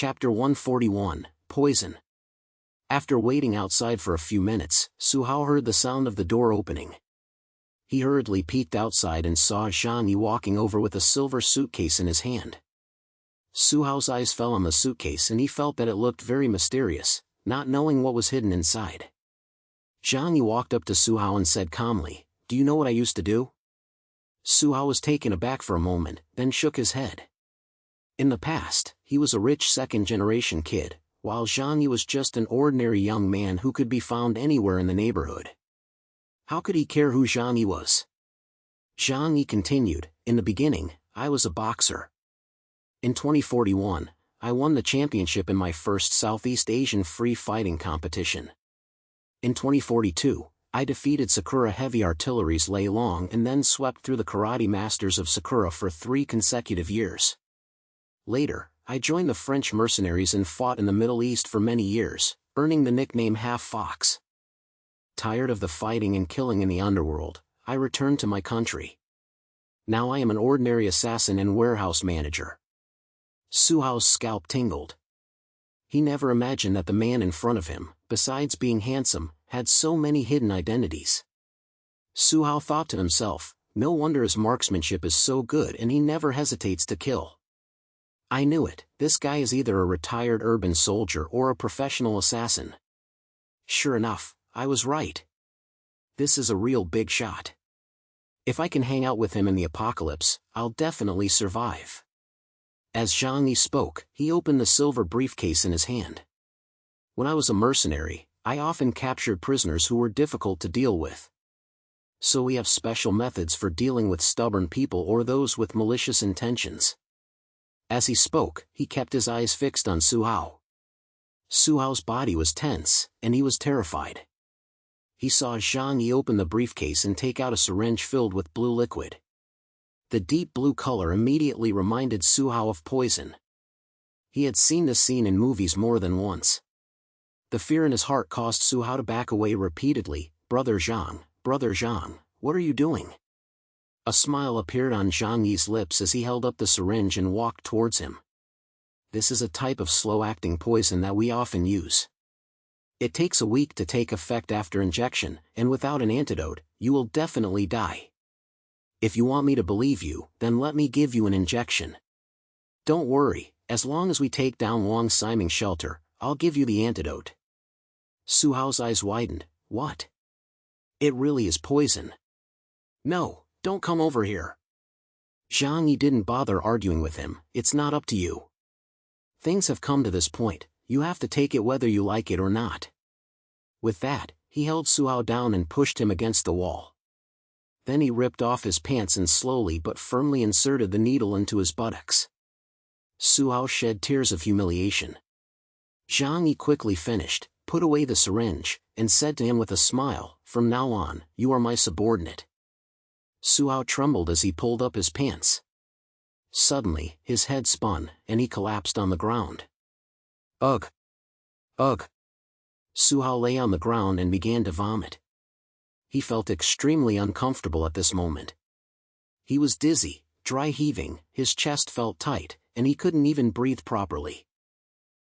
Chapter 141, Poison. After waiting outside for a few minutes, Su Hao heard the sound of the door opening. He hurriedly peeked outside and saw Zhang Yi walking over with a silver suitcase in his hand. Su Hao's eyes fell on the suitcase and he felt that it looked very mysterious, not knowing what was hidden inside. Zhang Yi walked up to Su Hao and said calmly, "Do you know what I used to do?" Su Hao was taken aback for a moment, then shook his head. In the past, he was a rich second-generation kid, while Zhang Yi was just an ordinary young man who could be found anywhere in the neighborhood. How could he care who Zhang Yi was? Zhang Yi continued, "In the beginning, I was a boxer. In 2041, I won the championship in my first Southeast Asian free fighting competition. In 2042, I defeated Sakura Heavy Artillery's Lei Long and then swept through the karate masters of Sakura for 3 consecutive years. Later, I joined the French mercenaries and fought in the Middle East for many years, earning the nickname Half Fox. Tired of the fighting and killing in the underworld, I returned to my country. Now I am an ordinary assassin and warehouse manager." Su Hao's scalp tingled. He never imagined that the man in front of him, besides being handsome, had so many hidden identities. Su Hao thought to himself, no wonder his marksmanship is so good and he never hesitates to kill. I knew it, this guy is either a retired urban soldier or a professional assassin. Sure enough, I was right. This is a real big shot. If I can hang out with him in the apocalypse, I'll definitely survive. As Zhang Yi spoke, he opened the silver briefcase in his hand. When I was a mercenary, I often captured prisoners who were difficult to deal with. So we have special methods for dealing with stubborn people or those with malicious intentions. As he spoke, he kept his eyes fixed on Su Hao. Su Hao's body was tense, and he was terrified. He saw Zhang Yi open the briefcase and take out a syringe filled with blue liquid. The deep blue color immediately reminded Su Hao of poison. He had seen this scene in movies more than once. The fear in his heart caused Su Hao to back away repeatedly. Brother Zhang, what are you doing?" A smile appeared on Zhang Yi's lips as he held up the syringe and walked towards him. "This is a type of slow-acting poison that we often use. It takes a week to take effect after injection, and without an antidote, you will definitely die. If you want me to believe you, then let me give you an injection. Don't worry, as long as we take down Wang Siming's shelter, I'll give you the antidote." Su Hao's eyes widened. "What? It really is poison." "No, don't come over here." Zhang Yi didn't bother arguing with him. "It's not up to you. Things have come to this point, you have to take it whether you like it or not." With that, he held Su Hao down and pushed him against the wall. Then he ripped off his pants and slowly but firmly inserted the needle into his buttocks. Su Hao shed tears of humiliation. Zhang Yi quickly finished, put away the syringe, and said to him with a smile, "From now on, you are my subordinate." Su Hao trembled as he pulled up his pants. Suddenly, his head spun, and he collapsed on the ground. Ugh! Ugh! Su Hao lay on the ground and began to vomit. He felt extremely uncomfortable at this moment. He was dizzy, dry heaving, his chest felt tight, and he couldn't even breathe properly.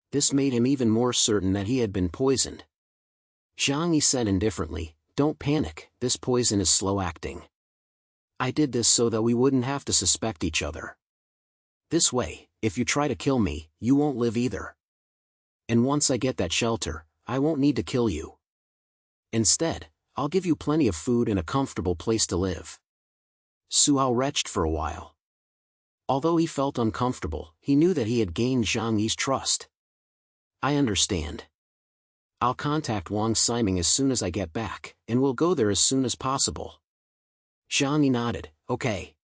This made him even more certain that he had been poisoned. Zhang Yi said indifferently, "Don't panic, this poison is slow-acting. I did this so that we wouldn't have to suspect each other. This way, if you try to kill me, you won't live either. And once I get that shelter, I won't need to kill you. Instead, I'll give you plenty of food and a comfortable place to live." Su Hao retched for a while. Although he felt uncomfortable, he knew that he had gained Zhang Yi's trust. "I understand. I'll contact Wang Siming as soon as I get back, and we'll go there as soon as possible." Zhang Yi nodded, "Okay.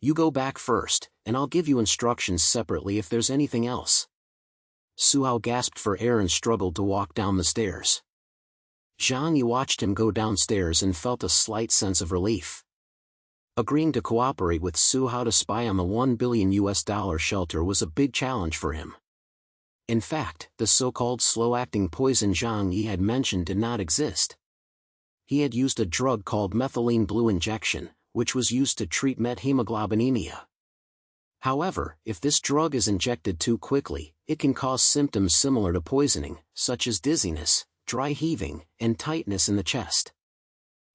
You go back first, and I'll give you instructions separately if there's anything else." Su Hao gasped for air and struggled to walk down the stairs. Zhang Yi watched him go downstairs and felt a slight sense of relief. Agreeing to cooperate with Su Hao to spy on the $1 billion shelter was a big challenge for him. In fact, the so-called slow-acting poison Zhang Yi had mentioned did not exist. He had used a drug called methylene blue injection, which was used to treat methemoglobinemia. However, if this drug is injected too quickly, it can cause symptoms similar to poisoning, such as dizziness, dry heaving, and tightness in the chest.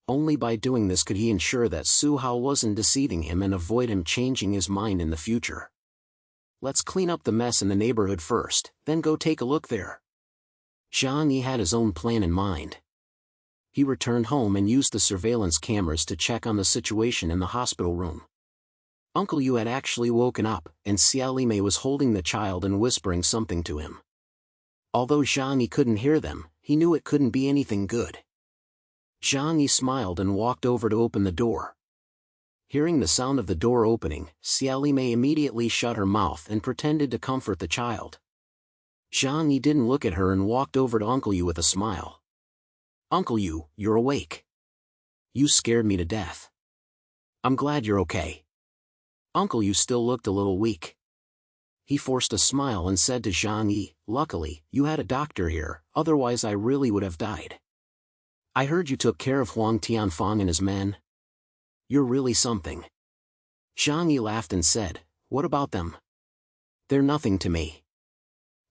Only by doing this could he ensure that Suhao wasn't deceiving him and avoid him changing his mind in the future. Let's clean up the mess in the neighborhood first, then go take a look there. Zhang Yi had his own plan in mind. He returned home and used the surveillance cameras to check on the situation in the hospital room. Uncle Yu had actually woken up, and Xia Limei was holding the child and whispering something to him. Although Zhang Yi couldn't hear them, he knew it couldn't be anything good. Zhang Yi smiled and walked over to open the door. Hearing the sound of the door opening, Xia Limei immediately shut her mouth and pretended to comfort the child. Zhang Yi didn't look at her and walked over to Uncle Yu with a smile. "Uncle Yu, you're awake. You scared me to death. I'm glad you're okay." Uncle Yu still looked a little weak. He forced a smile and said to Zhang Yi, "Luckily, you had a doctor here, otherwise I really would have died. I heard you took care of Huang Tianfang and his men. You're really something." Zhang Yi laughed and said, "What about them? They're nothing to me."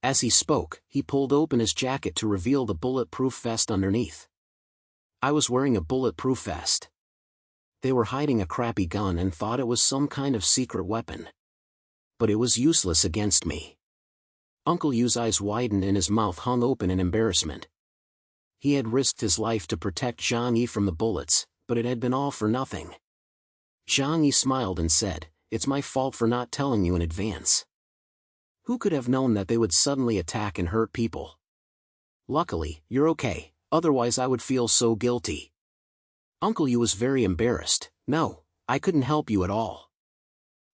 As he spoke, he pulled open his jacket to reveal the bulletproof vest underneath. "I was wearing a bulletproof vest. They were hiding a crappy gun and thought it was some kind of secret weapon. But it was useless against me." Uncle Yu's eyes widened and his mouth hung open in embarrassment. He had risked his life to protect Zhang Yi from the bullets, but it had been all for nothing. Zhang Yi smiled and said, "It's my fault for not telling you in advance. Who could have known that they would suddenly attack and hurt people? Luckily, you're okay, otherwise I would feel so guilty." Uncle Yu was very embarrassed. "No, I couldn't help you at all.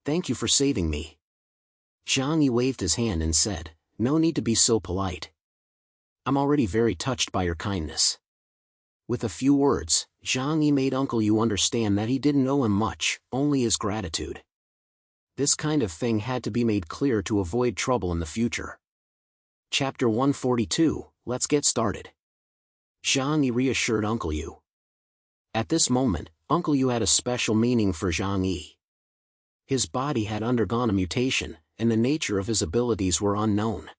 Thank you for saving me." Zhang Yi waved his hand and said, "No need to be so polite. I'm already very touched by your kindness." With a few words, Zhang Yi made Uncle Yu understand that he didn't owe him much, only his gratitude. This kind of thing had to be made clear to avoid trouble in the future. Chapter 142, Let's get started. Zhang Yi reassured Uncle Yu. At this moment, Uncle Yu had a special meaning for Zhang Yi. His body had undergone a mutation, and the nature of his abilities were unknown.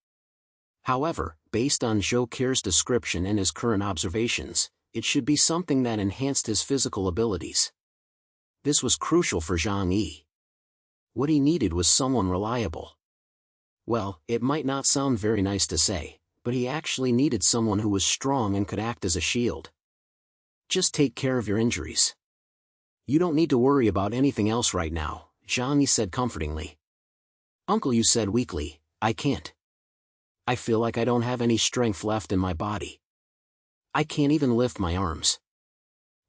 However, based on Zhou Qir's description and his current observations, it should be something that enhanced his physical abilities. This was crucial for Zhang Yi. What he needed was someone reliable. Well, it might not sound very nice to say, but he actually needed someone who was strong and could act as a shield. "Just take care of your injuries. You don't need to worry about anything else right now," Zhang Yi said comfortingly. Uncle Yu said weakly, "I can't. I feel like I don't have any strength left in my body. I can't even lift my arms.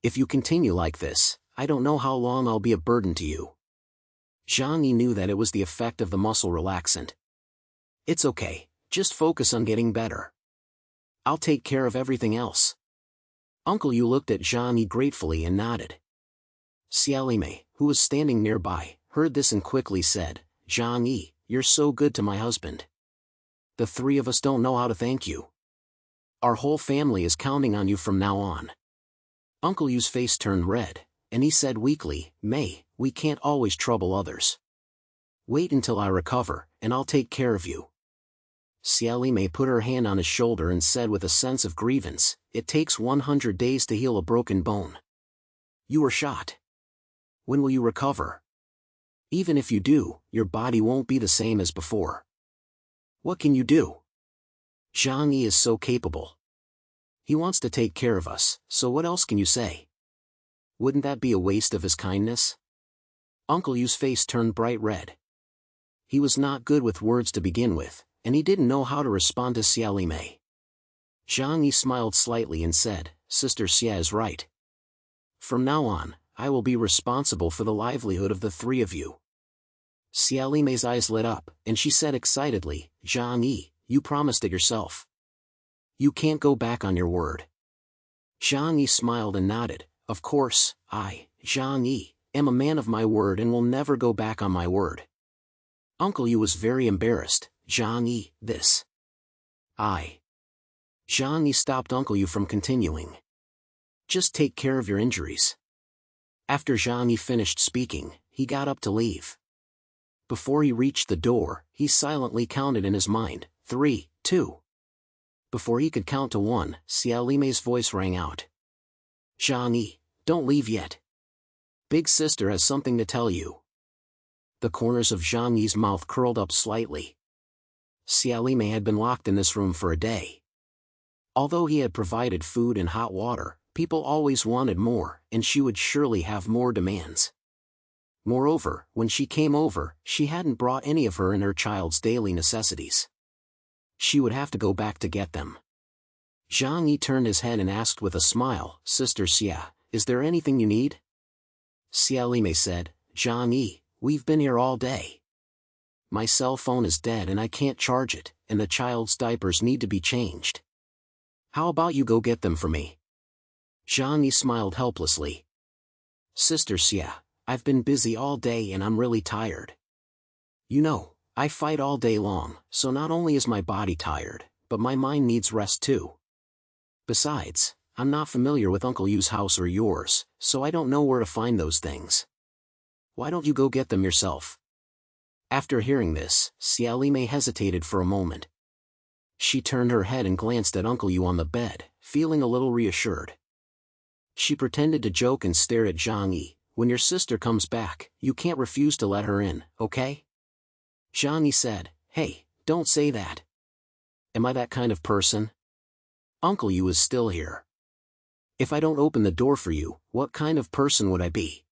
If you continue like this, I don't know how long I'll be a burden to you." Zhang Yi knew that it was the effect of the muscle relaxant. "It's okay, just focus on getting better. I'll take care of everything else." Uncle Yu looked at Zhang Yi gratefully and nodded. Xia Limei, who was standing nearby, heard this and quickly said, "Zhang Yi, you're so good to my husband. The three of us don't know how to thank you. Our whole family is counting on you from now on." Uncle Yu's face turned red, and he said weakly, "May, we can't always trouble others. Wait until I recover, and I'll take care of you." Xia Limei put her hand on his shoulder and said with a sense of grievance, "It takes 100 days to heal a broken bone. You were shot. When will you recover? Even if you do, your body won't be the same as before. What can you do? Zhang Yi is so capable. He wants to take care of us, so what else can you say? Wouldn't that be a waste of his kindness?" Uncle Yu's face turned bright red. He was not good with words to begin with, and he didn't know how to respond to Xia Limei. Zhang Yi smiled slightly and said, "Sister Xia is right. From now on, I will be responsible for the livelihood of the three of you." Xia Limei's eyes lit up, and she said excitedly, "Zhang Yi, you promised it yourself. You can't go back on your word." Zhang Yi smiled and nodded. "Of course, I, Zhang Yi, am a man of my word and will never go back on my word." Uncle Yu was very embarrassed. "Zhang Yi, this. Zhang Yi stopped Uncle Yu from continuing. "Just take care of your injuries." After Zhang Yi finished speaking, he got up to leave. Before he reached the door, he silently counted in his mind, 3, 2. Before he could count to 1, Xiao Limei's voice rang out. Zhang Yi, don't leave yet. Big sister has something to tell you. The corners of Zhang Yi's mouth curled up slightly. Xiao Limei had been locked in this room for a day. Although he had provided food and hot water, people always wanted more, and she would surely have more demands. Moreover, when she came over, she hadn't brought any of her and her child's daily necessities. She would have to go back to get them. Zhang Yi turned his head and asked with a smile, Sister Xia, is there anything you need? Xiao Limei said, Zhang Yi, we've been here all day. My cell phone is dead and I can't charge it, and the child's diapers need to be changed. How about you go get them for me? Zhang Yi smiled helplessly. Sister Xia, I've been busy all day and I'm really tired. You know, I fight all day long, so not only is my body tired, but my mind needs rest too. Besides, I'm not familiar with Uncle Yu's house or yours, so I don't know where to find those things. Why don't you go get them yourself? After hearing this, Xiao Limei hesitated for a moment. She turned her head and glanced at Uncle Yu on the bed, feeling a little reassured. She pretended to joke and stared at Zhang Yi. When your sister comes back, you can't refuse to let her in, okay? Zhang Yi said, Hey, don't say that. Am I that kind of person? Uncle Yu is still here. If I don't open the door for you, what kind of person would I be?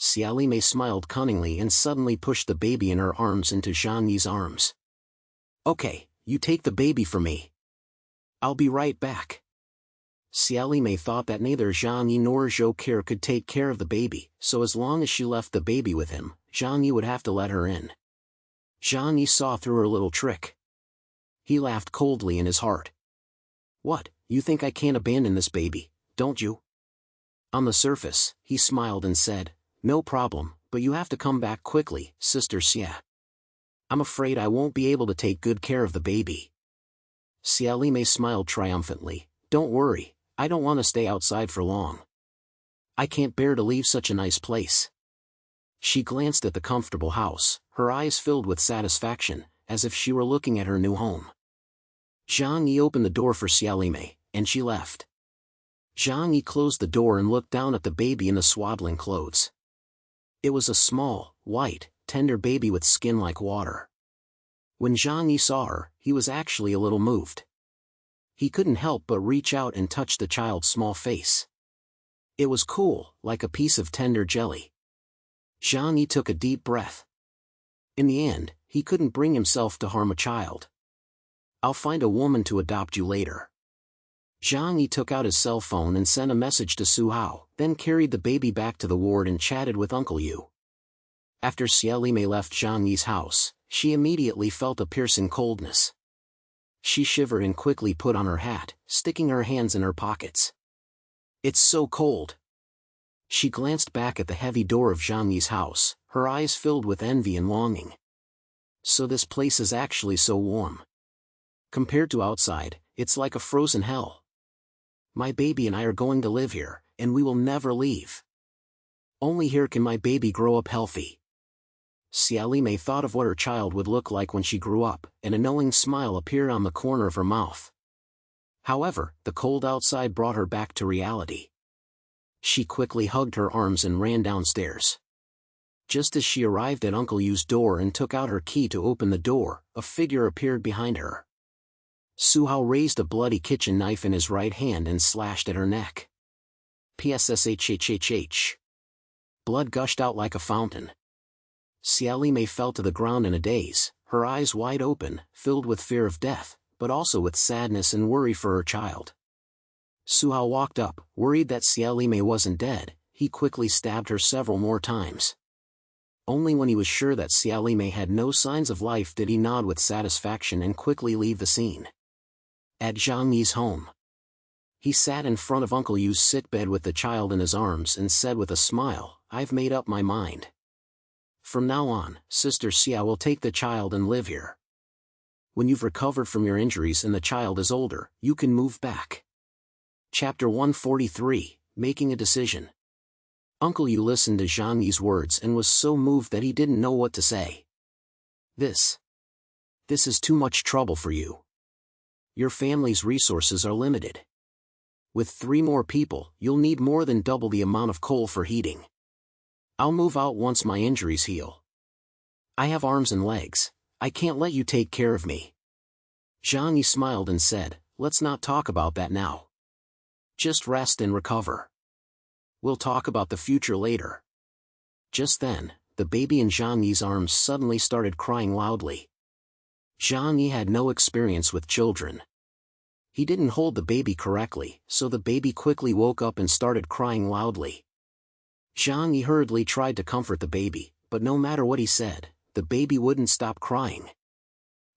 Xiao Limei smiled cunningly and suddenly pushed the baby in her arms into Zhang Yi's arms. Okay, you take the baby for me. I'll be right back. Xiao Limei thought that neither Zhang Yi nor Zhou Ke could take care of the baby, so as long as she left the baby with him, Zhang Yi would have to let her in. Zhang Yi saw through her little trick. He laughed coldly in his heart. What, you think I can't abandon this baby, don't you? On the surface, he smiled and said, No problem, but you have to come back quickly, Sister Xia. I'm afraid I won't be able to take good care of the baby. Xiao Limei smiled triumphantly. Don't worry, I don't want to stay outside for long. I can't bear to leave such a nice place. She glanced at the comfortable house, her eyes filled with satisfaction, as if she were looking at her new home. Zhang Yi opened the door for Xiao Limei, and she left. Zhang Yi closed the door and looked down at the baby in the swaddling clothes. It was a small, white, tender baby with skin like water. When Zhang Yi saw her, he was actually a little moved. He couldn't help but reach out and touch the child's small face. It was cool, like a piece of tender jelly. Zhang Yi took a deep breath. In the end, he couldn't bring himself to harm a child. I'll find a woman to adopt you later. Zhang Yi took out his cell phone and sent a message to Su Hao, then carried the baby back to the ward and chatted with Uncle Yu. After Xiao Limei left Zhang Yi's house, she immediately felt a piercing coldness. She shivered and quickly put on her hat, sticking her hands in her pockets. It's so cold. She glanced back at the heavy door of Zhang Yi's house, her eyes filled with envy and longing. So this place is actually so warm. Compared to outside, it's like a frozen hell. My baby and I are going to live here, and we will never leave. Only here can my baby grow up healthy. Xiao Limei thought of what her child would look like when she grew up, and a knowing smile appeared on the corner of her mouth. However, the cold outside brought her back to reality. She quickly hugged her arms and ran downstairs. Just as she arrived at Uncle Yu's door and took out her key to open the door, a figure appeared behind her. Su Hao raised a bloody kitchen knife in his right hand and slashed at her neck. Psshhhh. Blood gushed out like a fountain. Xiao Limei fell to the ground in a daze, her eyes wide open, filled with fear of death, but also with sadness and worry for her child. Su Hao walked up, worried that Xiao Limei wasn't dead. He quickly stabbed her several more times. Only when he was sure that Xiao Limei had no signs of life did he nod with satisfaction and quickly leave the scene. At Zhang Yi's home, he sat in front of Uncle Yu's sickbed with the child in his arms and said with a smile, I've made up my mind. From now on, Sister Xia will take the child and live here. When you've recovered from your injuries and the child is older, you can move back. Chapter 143, Making a Decision. Uncle Yu listened to Zhang Yi's words and was so moved that he didn't know what to say. This is too much trouble for you. Your family's resources are limited. With 3 more people, you'll need more than double the amount of coal for heating. I'll move out once my injuries heal. I have arms and legs. I can't let you take care of me. Zhang Yi smiled and said, let's not talk about that now. Just rest and recover. We'll talk about the future later. Just then, the baby in Zhang Yi's arms suddenly started crying loudly. Zhang Yi had no experience with children. He didn't hold the baby correctly, so the baby quickly woke up and started crying loudly. Zhang Yi hurriedly tried to comfort the baby, but no matter what he said, the baby wouldn't stop crying.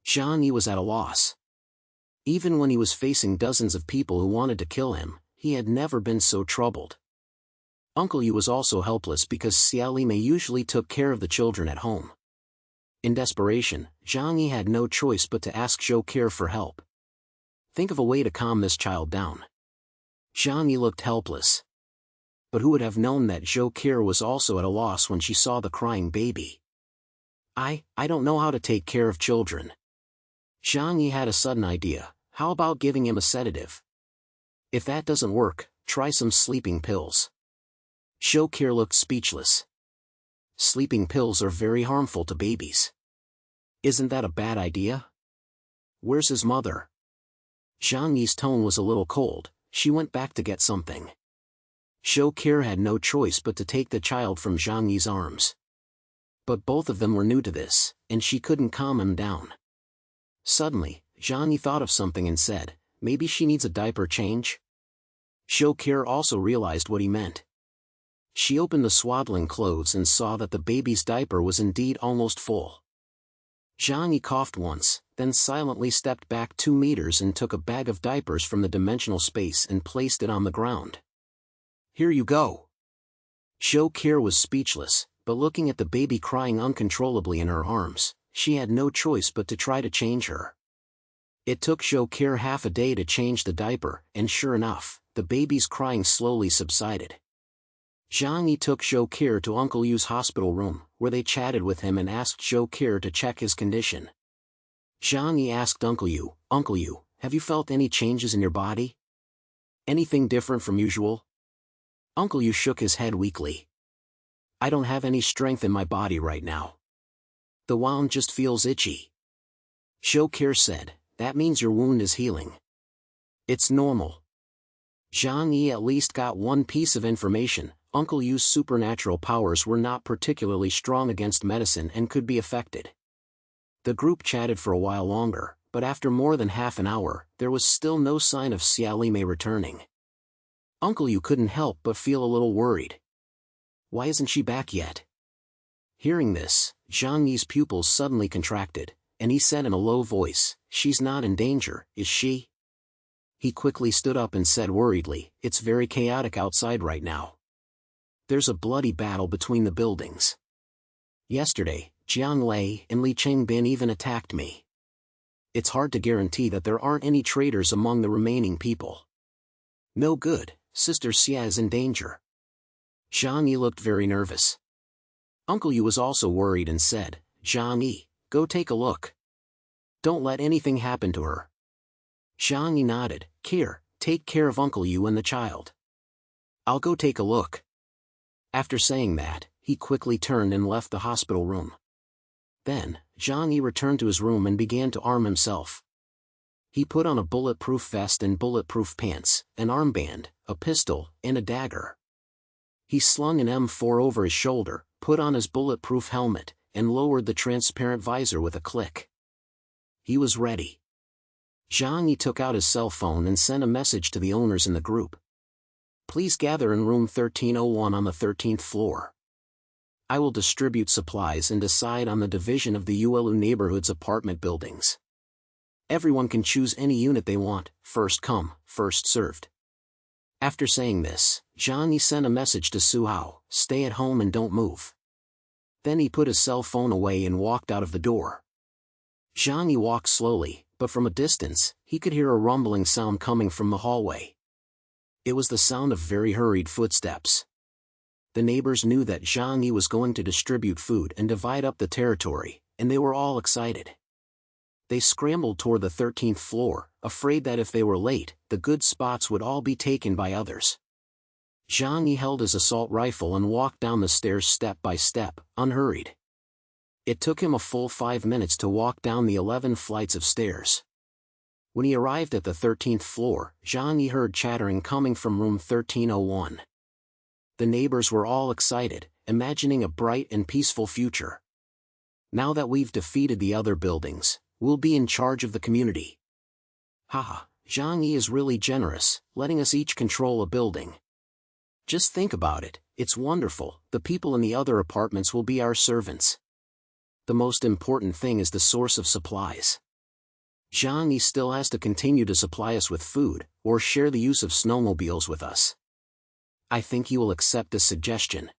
Zhang Yi was at a loss. Even when he was facing dozens of people who wanted to kill him, he had never been so troubled. Uncle Yu was also helpless because Xiao Li Mei usually took care of the children at home. In desperation, Zhang Yi had no choice but to ask Zhou Care for help. Think of a way to calm this child down. Zhang Yi looked helpless. But who would have known that Zhou Care was also at a loss when she saw the crying baby? I don't know how to take care of children. Zhang Yi had a sudden idea. How about giving him a sedative? If that doesn't work, try some sleeping pills. Zhou Care looked speechless. Sleeping pills are very harmful to babies. Isn't that a bad idea? Where's his mother? Zhang Yi's tone was a little cold. She went back to get something. Zhou Care had no choice but to take the child from Zhang Yi's arms. But both of them were new to this, and she couldn't calm him down. Suddenly, Zhang Yi thought of something and said, maybe she needs a diaper change? Zhou Care also realized what he meant. She opened the swaddling clothes and saw that the baby's diaper was indeed almost full. Zhang Yi coughed once, then silently stepped back 2 meters and took a bag of diapers from the dimensional space and placed it on the ground. Here you go. Zhou Care was speechless, but looking at the baby crying uncontrollably in her arms, she had no choice but to try to change her. It took Zhou Care half a day to change the diaper, and sure enough, the baby's crying slowly subsided. Zhang Yi took Zhou Care to Uncle Yu's hospital room, where they chatted with him and asked Zhou Care to check his condition. Zhang Yi asked Uncle Yu, have you felt any changes in your body? Anything different from usual? Uncle Yu shook his head weakly. I don't have any strength in my body right now. The wound just feels itchy. Zhou Care said, that means your wound is healing. It's normal. Zhang Yi at least got one piece of information. Uncle Yu's supernatural powers were not particularly strong against medicine and could be affected. The group chatted for a while longer, but after more than half an hour, there was still no sign of Xiao Li Mei returning. Uncle Yu couldn't help but feel a little worried. Why isn't she back yet? Hearing this, Zhang Yi's pupils suddenly contracted, and he said in a low voice, she's not in danger, is she? He quickly stood up and said worriedly, it's very chaotic outside right now. There's a bloody battle between the buildings. Yesterday, Jiang Lei and Li Chengbin even attacked me. It's hard to guarantee that there aren't any traitors among the remaining people. No good, Sister Xia is in danger. Zhang Yi looked very nervous. Uncle Yu was also worried and said, Zhang Yi, go take a look. Don't let anything happen to her. Zhang Yi nodded, Here, take care of Uncle Yu and the child. I'll go take a look. After saying that, he quickly turned and left the hospital room. Then, Zhang Yi returned to his room and began to arm himself. He put on a bulletproof vest and bulletproof pants, an armband, a pistol, and a dagger. He slung an M4 over his shoulder, put on his bulletproof helmet, and lowered the transparent visor with a click. He was ready. Zhang Yi took out his cell phone and sent a message to the owners in the group. Please gather in room 1301 on the 13th floor. I will distribute supplies and decide on the division of the Yuelu neighborhood's apartment buildings. Everyone can choose any unit they want, first come, first served. After saying this, Zhang Yi sent a message to Su Hao, stay at home and don't move. Then he put his cell phone away and walked out of the door. Zhang Yi walked slowly, but from a distance, he could hear a rumbling sound coming from the hallway. It was the sound of very hurried footsteps. The neighbors knew that Zhang Yi was going to distribute food and divide up the territory, and they were all excited. They scrambled toward the 13th floor, afraid that if they were late, the good spots would all be taken by others. Zhang Yi held his assault rifle and walked down the stairs step by step, unhurried. It took him a full 5 minutes to walk down the 11 flights of stairs. When he arrived at the 13th floor, Zhang Yi heard chattering coming from room 1301. The neighbors were all excited, imagining a bright and peaceful future. Now that we've defeated the other buildings, we'll be in charge of the community. Haha, Zhang Yi is really generous, letting us each control a building. Just think about it, it's wonderful, the people in the other apartments will be our servants. The most important thing is the source of supplies. Zhang Yi still has to continue to supply us with food, or share the use of snowmobiles with us. I think he will accept this suggestion.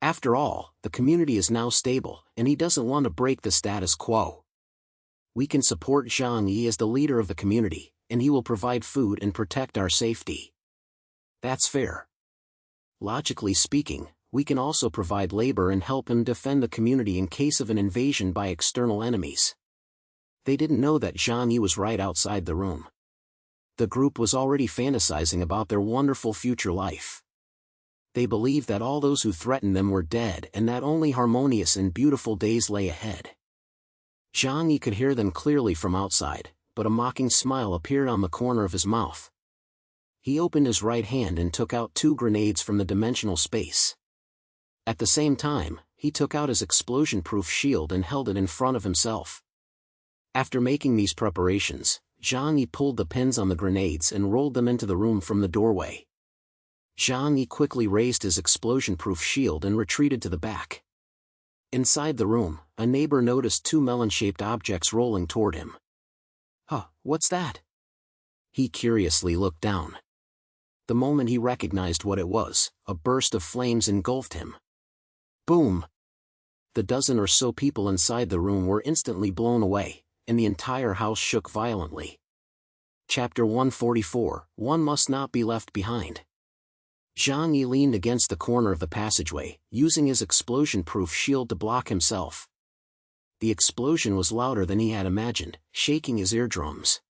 After all, the community is now stable, and he doesn't want to break the status quo. We can support Zhang Yi as the leader of the community, and he will provide food and protect our safety. That's fair. Logically speaking, we can also provide labor and help him defend the community in case of an invasion by external enemies. They didn't know that Zhang Yi was right outside the room. The group was already fantasizing about their wonderful future life. They believed that all those who threatened them were dead and that only harmonious and beautiful days lay ahead. Zhang Yi could hear them clearly from outside, but a mocking smile appeared on the corner of his mouth. He opened his right hand and took out 2 grenades from the dimensional space. At the same time, he took out his explosion-proof shield and held it in front of himself. After making these preparations, Zhang Yi pulled the pins on the grenades and rolled them into the room from the doorway. Zhang Yi quickly raised his explosion-proof shield and retreated to the back. Inside the room, a neighbor noticed 2 melon-shaped objects rolling toward him. Huh, what's that? He curiously looked down. The moment he recognized what it was, a burst of flames engulfed him. Boom! The dozen or so people inside the room were instantly blown away, and the entire house shook violently. Chapter 144, One Must Not Be Left Behind. Zhang Yi leaned against the corner of the passageway, using his explosion-proof shield to block himself. The explosion was louder than he had imagined, shaking his eardrums.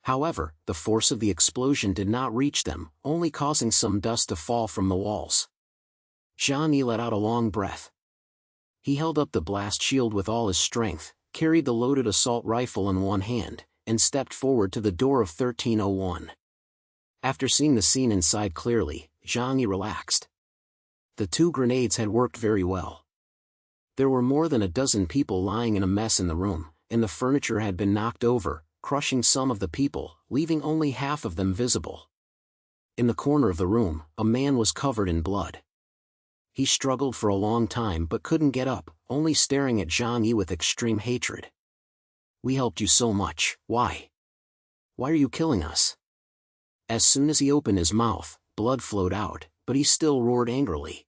However, the force of the explosion did not reach them, only causing some dust to fall from the walls. Zhang Yi let out a long breath. He held up the blast shield with all his strength, carried the loaded assault rifle in one hand, and stepped forward to the door of 1301. After seeing the scene inside clearly, Zhang Yi relaxed. The 2 grenades had worked very well. There were more than a dozen people lying in a mess in the room, and the furniture had been knocked over, crushing some of the people, leaving only half of them visible. In the corner of the room, a man was covered in blood. He struggled for a long time but couldn't get up, only staring at Zhang Yi with extreme hatred. We helped you so much, why? Why are you killing us? As soon as he opened his mouth, blood flowed out, but he still roared angrily.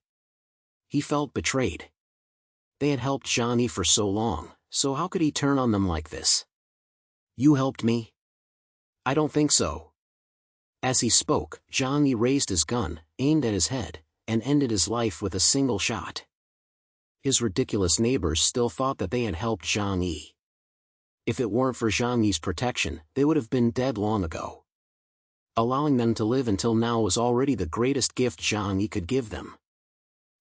He felt betrayed. They had helped Zhang Yi for so long, so how could he turn on them like this? You helped me? I don't think so. As he spoke, Zhang Yi raised his gun, aimed at his head, and ended his life with a single shot. His ridiculous neighbors still thought that they had helped Zhang Yi. If it weren't for Zhang Yi's protection, they would have been dead long ago. Allowing them to live until now was already the greatest gift Zhang Yi could give them.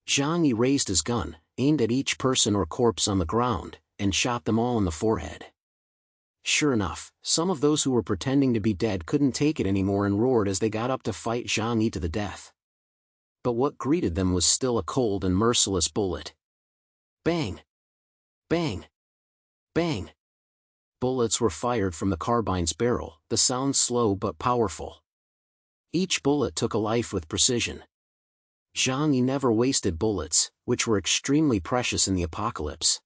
Zhang Yi raised his gun, aimed at each person or corpse on the ground, and shot them all in the forehead. Sure enough, some of those who were pretending to be dead couldn't take it anymore and roared as they got up to fight Zhang Yi to the death. But what greeted them was still a cold and merciless bullet. Bang! Bang! Bang! Bullets were fired from the carbine's barrel, the sound slow but powerful. Each bullet took a life with precision. Zhang Yi never wasted bullets, which were extremely precious in the apocalypse.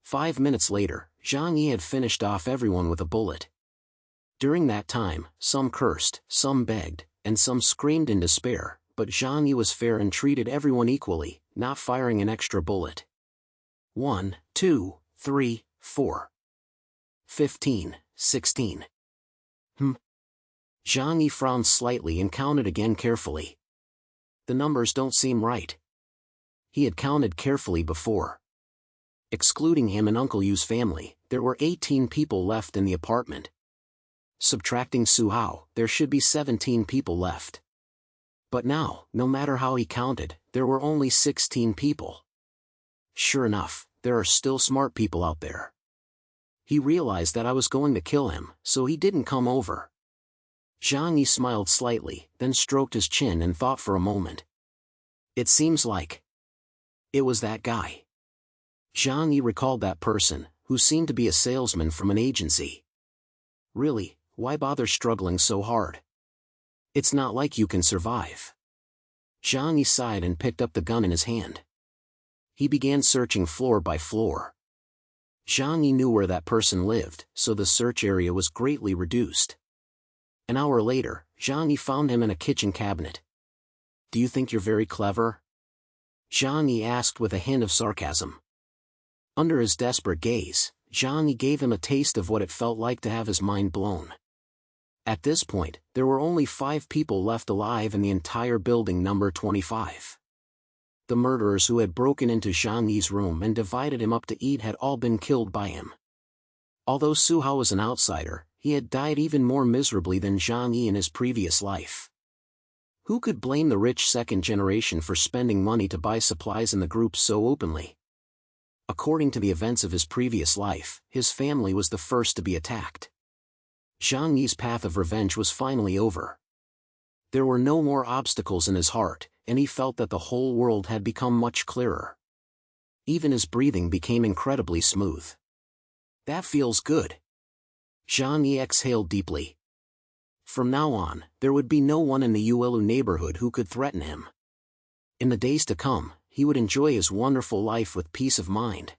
5 minutes later, Zhang Yi had finished off everyone with a bullet. During that time, some cursed, some begged, and some screamed in despair, but Zhang Yi was fair and treated everyone equally, not firing an extra bullet. 1, 2, 3, 4. 15, 16. Zhang Yi frowned slightly and counted again carefully. The numbers don't seem right. He had counted carefully before. Excluding him and Uncle Yu's family, there were 18 people left in the apartment. Subtracting Su Hao, there should be 17 people left. But now, no matter how he counted, there were only 16 people. Sure enough, there are still smart people out there. He realized that I was going to kill him, so he didn't come over. Zhang Yi smiled slightly, then stroked his chin and thought for a moment. It seems like it was that guy. Zhang Yi recalled that person, who seemed to be a salesman from an agency. Really, why bother struggling so hard? It's not like you can survive. Zhang Yi sighed and picked up the gun in his hand. He began searching floor by floor. Zhang Yi knew where that person lived, so the search area was greatly reduced. An hour later, Zhang Yi found him in a kitchen cabinet. Do you think you're very clever? Zhang Yi asked with a hint of sarcasm. Under his desperate gaze, Zhang Yi gave him a taste of what it felt like to have his mind blown. At this point, there were only 5 people left alive in the entire building number 25. The murderers who had broken into Zhang Yi's room and divided him up to eat had all been killed by him. Although Su Hao was an outsider, he had died even more miserably than Zhang Yi in his previous life. Who could blame the rich second generation for spending money to buy supplies in the group so openly? According to the events of his previous life, his family was the first to be attacked. Zhang Yi's path of revenge was finally over. There were no more obstacles in his heart, and he felt that the whole world had become much clearer. Even his breathing became incredibly smooth. That feels good. Zhang Yi exhaled deeply. From now on, there would be no one in the Yuelu neighborhood who could threaten him. In the days to come, he would enjoy his wonderful life with peace of mind.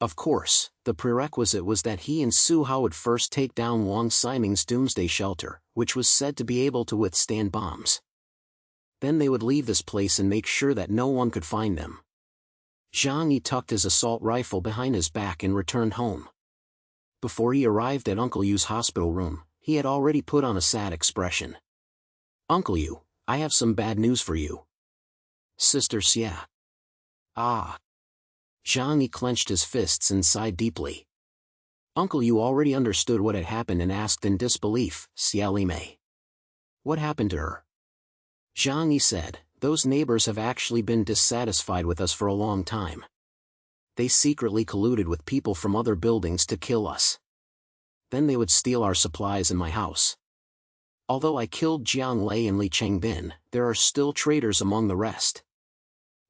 Of course, the prerequisite was that he and Su Hao would first take down Wang Ximing's doomsday shelter, which was said to be able to withstand bombs. Then they would leave this place and make sure that no one could find them. Zhang Yi tucked his assault rifle behind his back and returned home. Before he arrived at Uncle Yu's hospital room, he had already put on a sad expression. Uncle Yu, I have some bad news for you. Sister Xia. Ah. Zhang Yi clenched his fists and sighed deeply. Uncle Yu already understood what had happened and asked in disbelief, Xia Limei. What happened to her? Zhang Yi said, those neighbors have actually been dissatisfied with us for a long time. They secretly colluded with people from other buildings to kill us. Then they would steal our supplies in my house. Although I killed Jiang Lei and Li Chengbin, there are still traitors among the rest.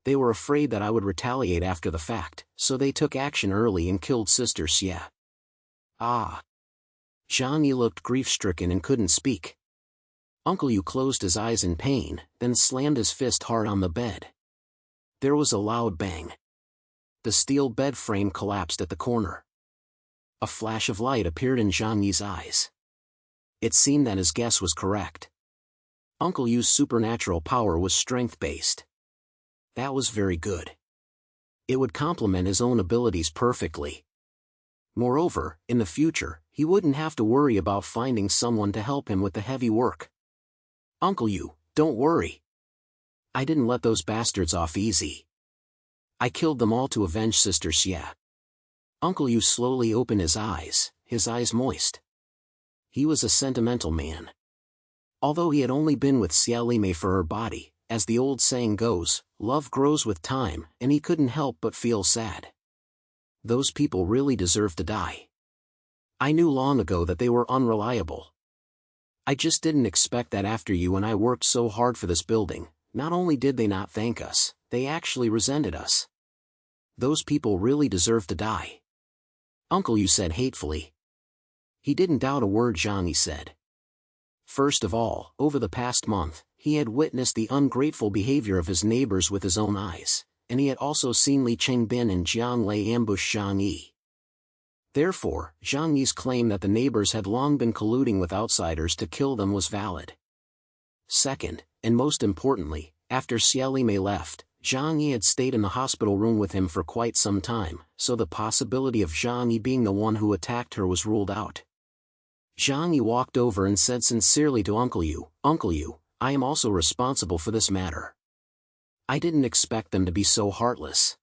They were afraid that I would retaliate after the fact, so they took action early and killed Sister Xia. Ah. Zhang Yi looked grief-stricken and couldn't speak. Uncle Yu closed his eyes in pain, then slammed his fist hard on the bed. There was a loud bang. The steel bed frame collapsed at the corner. A flash of light appeared in Zhang Yi's eyes. It seemed that his guess was correct. Uncle Yu's supernatural power was strength-based. That was very good. It would complement his own abilities perfectly. Moreover, in the future, he wouldn't have to worry about finding someone to help him with the heavy work. Uncle Yu, don't worry. I didn't let those bastards off easy. I killed them all to avenge Sister Xia. Uncle Yu slowly opened his eyes moist. He was a sentimental man. Although he had only been with Xia Limei for her body, as the old saying goes, love grows with time, and he couldn't help but feel sad. Those people really deserved to die. I knew long ago that they were unreliable. I just didn't expect that after you and I worked so hard for this building, not only did they not thank us, they actually resented us. Those people really deserve to die. Uncle Yu said hatefully. He didn't doubt a word Zhang Yi said. First of all, over the past month, he had witnessed the ungrateful behavior of his neighbors with his own eyes, and he had also seen Li Chengbin and Jiang Lei ambush Zhang Yi. Therefore, Zhang Yi's claim that the neighbors had long been colluding with outsiders to kill them was valid. Second, and most importantly, after Xia Limei left, Zhang Yi had stayed in the hospital room with him for quite some time, so the possibility of Zhang Yi being the one who attacked her was ruled out. Zhang Yi walked over and said sincerely to Uncle Yu, Uncle Yu, I am also responsible for this matter. I didn't expect them to be so heartless.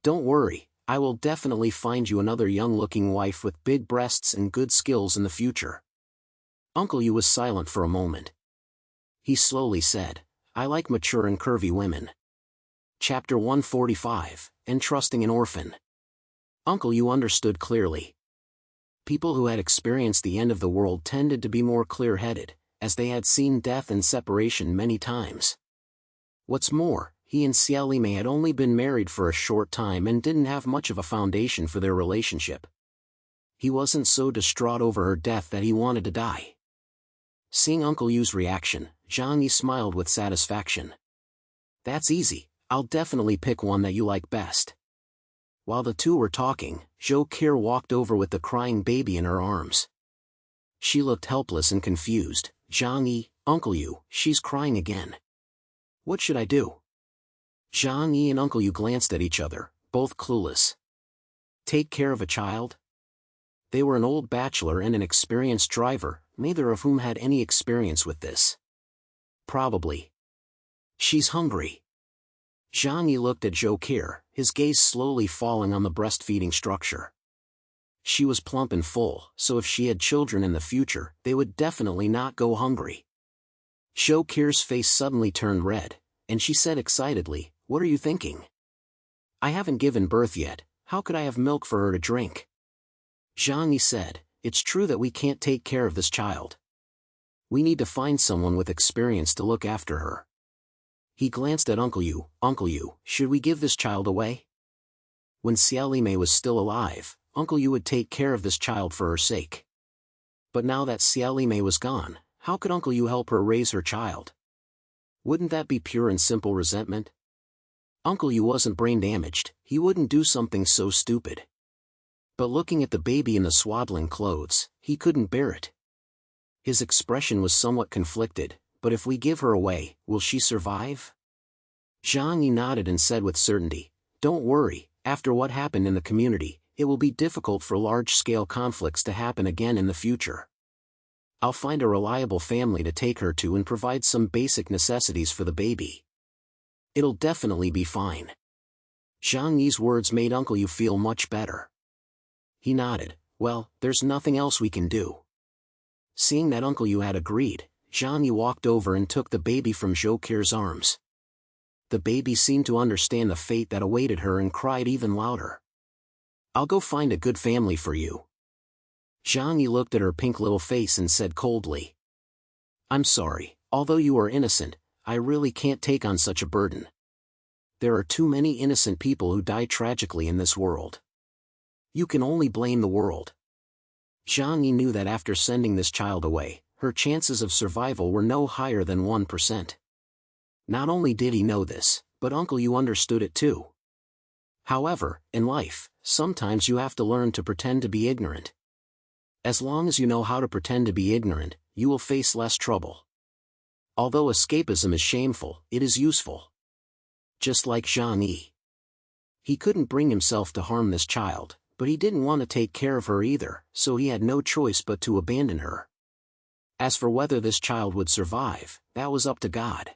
Don't worry, I will definitely find you another young-looking wife with big breasts and good skills in the future. Uncle Yu was silent for a moment. He slowly said, I like mature and curvy women. Chapter 145, Entrusting an Orphan. Uncle Yu understood clearly. People who had experienced the end of the world tended to be more clear-headed, as they had seen death and separation many times. What's more, he and Xiaolime had only been married for a short time and didn't have much of a foundation for their relationship. He wasn't so distraught over her death that he wanted to die. Seeing Uncle Yu's reaction, Zhang Yi smiled with satisfaction. That's easy, I'll definitely pick one that you like best. While the two were talking, Zhou Qir walked over with the crying baby in her arms. She looked helpless and confused. Zhang Yi, Uncle Yu, she's crying again. What should I do? Zhang Yi and Uncle Yu glanced at each other, both clueless. Take care of a child? They were an old bachelor and an experienced driver, neither of whom had any experience with this. Probably. She's hungry. Zhang Yi looked at Zhou Qir, his gaze slowly falling on the breastfeeding structure. She was plump and full, so if she had children in the future, they would definitely not go hungry. Zhou Qir's face suddenly turned red, and she said excitedly, What are you thinking? I haven't given birth yet, how could I have milk for her to drink? Zhang Yi said, It's true that we can't take care of this child. We need to find someone with experience to look after her. He glanced at Uncle Yu. Uncle Yu, should we give this child away? When Xiaolime was still alive, Uncle Yu would take care of this child for her sake. But now that Xiaolime was gone, how could Uncle Yu help her raise her child? Wouldn't that be pure and simple resentment? Uncle Yu wasn't brain damaged, he wouldn't do something so stupid. But looking at the baby in the swaddling clothes, he couldn't bear it. His expression was somewhat conflicted, but if we give her away, will she survive? Zhang Yi nodded and said with certainty, Don't worry, after what happened in the community, it will be difficult for large-scale conflicts to happen again in the future. I'll find a reliable family to take her to and provide some basic necessities for the baby. It'll definitely be fine. Zhang Yi's words made Uncle Yu feel much better. He nodded, Well, there's nothing else we can do. Seeing that Uncle Yu had agreed, Zhang Yi walked over and took the baby from Zhou Qir's arms. The baby seemed to understand the fate that awaited her and cried even louder. I'll go find a good family for you. Zhang Yi looked at her pink little face and said coldly. I'm sorry, although you are innocent, I really can't take on such a burden. There are too many innocent people who die tragically in this world. You can only blame the world. Zhang Yi knew that after sending this child away, her chances of survival were no higher than 1%. Not only did he know this, but Uncle Yu understood it too. However, in life, sometimes you have to learn to pretend to be ignorant. As long as you know how to pretend to be ignorant, you will face less trouble. Although escapism is shameful, it is useful. Just like Zhang Yi. He couldn't bring himself to harm this child, but he didn't want to take care of her either, so he had no choice but to abandon her. As for whether this child would survive, that was up to God.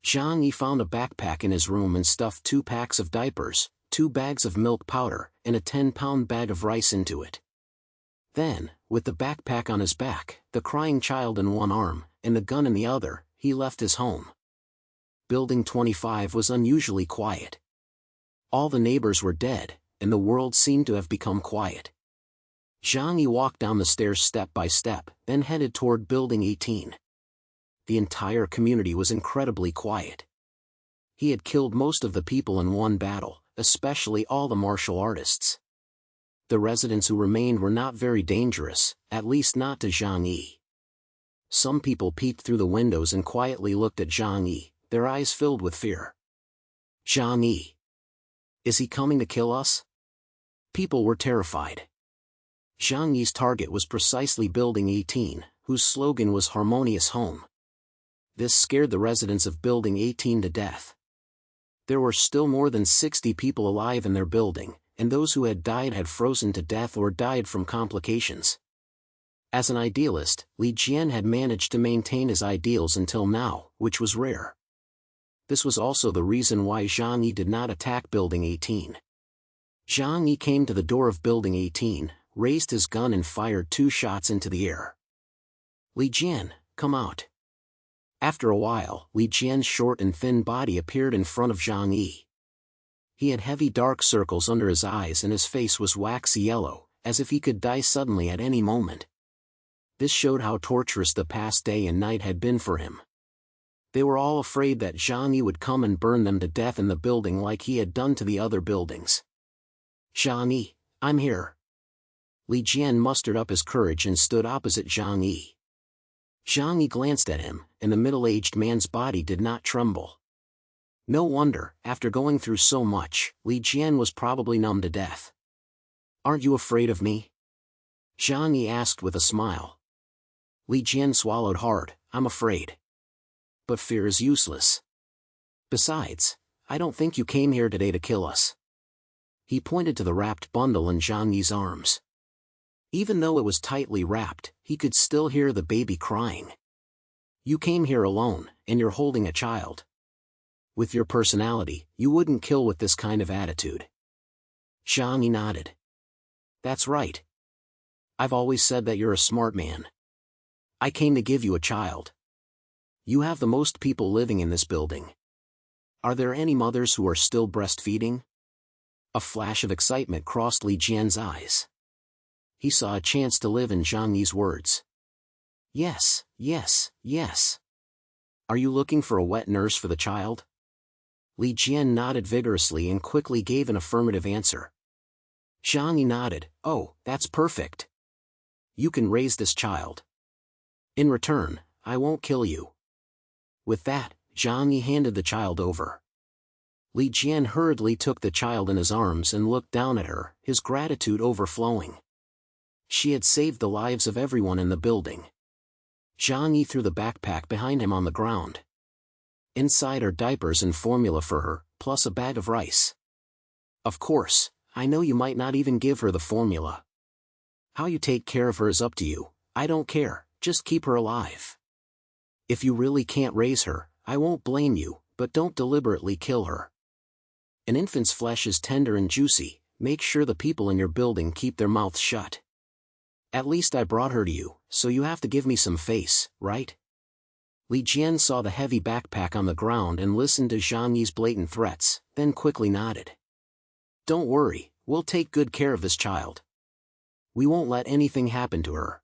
Zhang Yi found a backpack in his room and stuffed 2 packs of diapers, 2 bags of milk powder, and a 10-pound bag of rice into it. Then, with the backpack on his back, the crying child in one arm, and the gun in the other, he left his home. Building 25 was unusually quiet. All the neighbors were dead, and the world seemed to have become quiet. Zhang Yi walked down the stairs step by step, then headed toward Building 18. The entire community was incredibly quiet. He had killed most of the people in one battle, especially all the martial artists. The residents who remained were not very dangerous, at least not to Zhang Yi. Some people peeked through the windows and quietly looked at Zhang Yi, their eyes filled with fear. Zhang Yi. Is he coming to kill us? People were terrified. Zhang Yi's target was precisely Building 18, whose slogan was Harmonious Home. This scared the residents of Building 18 to death. There were still more than 60 people alive in their building, and those who had died had frozen to death or died from complications. As an idealist, Li Jian had managed to maintain his ideals until now, which was rare. This was also the reason why Zhang Yi did not attack Building 18. Zhang Yi came to the door of Building 18, raised his gun and fired 2 shots into the air. Li Jian, come out. After a while, Li Jian's short and thin body appeared in front of Zhang Yi. He had heavy dark circles under his eyes and his face was waxy yellow, as if he could die suddenly at any moment. This showed how torturous the past day and night had been for him. They were all afraid that Zhang Yi would come and burn them to death in the building like he had done to the other buildings. Zhang Yi, I'm here. Li Jian mustered up his courage and stood opposite Zhang Yi. Zhang Yi glanced at him, and the middle-aged man's body did not tremble. No wonder, after going through so much, Li Jian was probably numb to death. Aren't you afraid of me? Zhang Yi asked with a smile. Li Jian swallowed hard. I'm afraid. But fear is useless. Besides, I don't think you came here today to kill us. He pointed to the wrapped bundle in Zhang Yi's arms. Even though it was tightly wrapped, he could still hear the baby crying. You came here alone, and you're holding a child. With your personality, you wouldn't kill with this kind of attitude. Zhang Yi nodded. That's right. I've always said that you're a smart man. I came to give you a child. You have the most people living in this building. Are there any mothers who are still breastfeeding? A flash of excitement crossed Li Jian's eyes. He saw a chance to live in Zhang Yi's words. Yes, yes, yes. Are you looking for a wet nurse for the child? Li Jian nodded vigorously and quickly gave an affirmative answer. Zhang Yi nodded. Oh, that's perfect. You can raise this child. In return, I won't kill you. With that, Zhang Yi handed the child over. Li Jian hurriedly took the child in his arms and looked down at her, his gratitude overflowing. She had saved the lives of everyone in the building. Zhang Yi threw the backpack behind him on the ground. Inside are diapers and formula for her, plus a bag of rice. Of course, I know you might not even give her the formula. How you take care of her is up to you. I don't care, just keep her alive. If you really can't raise her, I won't blame you, but don't deliberately kill her. An infant's flesh is tender and juicy. Make sure the people in your building keep their mouths shut. At least I brought her to you, so you have to give me some face, right? Li Jian saw the heavy backpack on the ground and listened to Zhang Yi's blatant threats, then quickly nodded. Don't worry, we'll take good care of this child. We won't let anything happen to her.